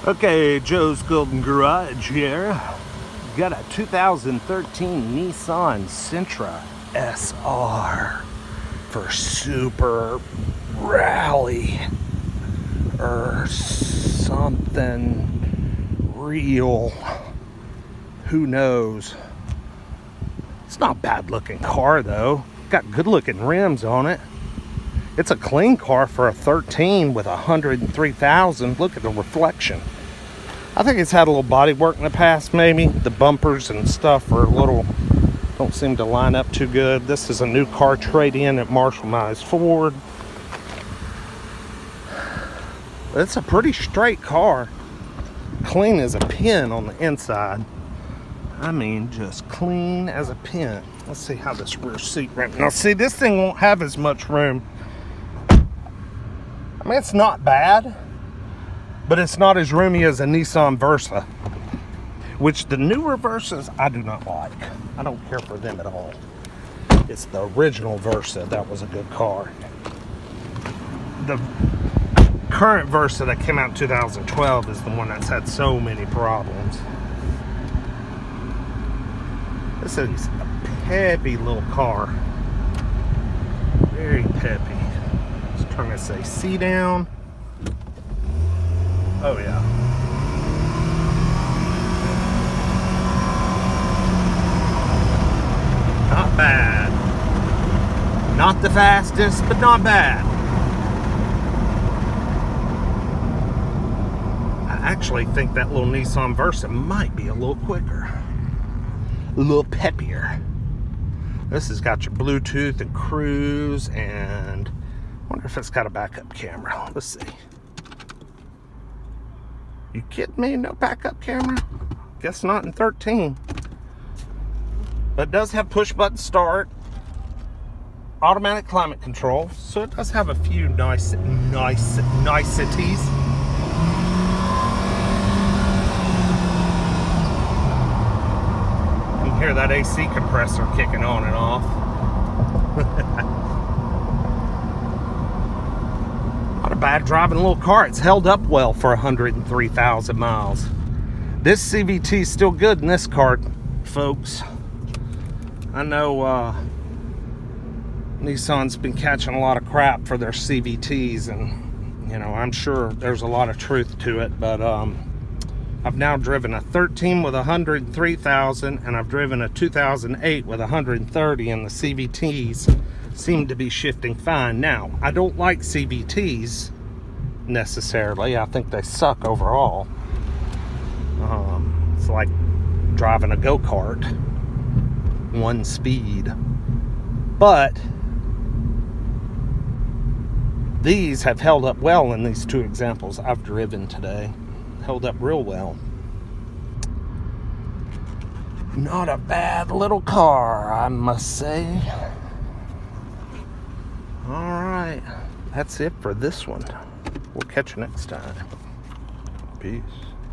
Okay, Joe's Golden Garage here. Got a 2013 Nissan Sentra SR for super rally or something real. Who knows? It's not a bad looking car though. Got good looking rims on it. It's a clean car for a 13 with 103,000. Look at the reflection. I think it's had a little body work in the past, maybe. The bumpers and stuff are a little, don't seem to line up too good. This is a new car trade-in at Marshall Mize Ford. It's a pretty straight car. Clean as a pin on the inside. I mean, just clean as a pin. Let's see how this rear seat rim. Now, see, this thing won't have as much room. I mean, it's not bad, but it's not as roomy as a Nissan Versa, which the newer Versas I do not like. I don't care for them at all. It's the original Versa that was a good car. The current Versa that came out in 2012 is the one that's had so many problems. This is a peppy little car. Very peppy. Just trying to say C down. Oh yeah. Not bad. Not the fastest, but not bad. I actually think that little Nissan Versa might be a little quicker. A little peppier. This has got your Bluetooth and cruise, and I wonder if it's got a backup camera. Let's see. You kidding me? No backup camera? Guess not in 13. But it does have push button start, automatic climate control, so it does have a few niceties. You can hear that AC compressor kicking on and off. Not a bad driving little car. It's held up well for 103,000 miles. This CVT is still good in this car, folks. I know Nissan's been catching a lot of crap for their CVTs, and you know, I'm sure there's a lot of truth to it, but I've now driven a 13 with 103,000, and I've driven a 2008 with 130, and the CVTs seem to be shifting fine. Now, I don't like CVTs necessarily. I think they suck overall. It's like driving a go-kart, one speed. But these have held up well in these two examples I've driven today. Held up real well. Not a bad little car, I must say. Alright, that's it for this one. We'll catch you next time. Peace.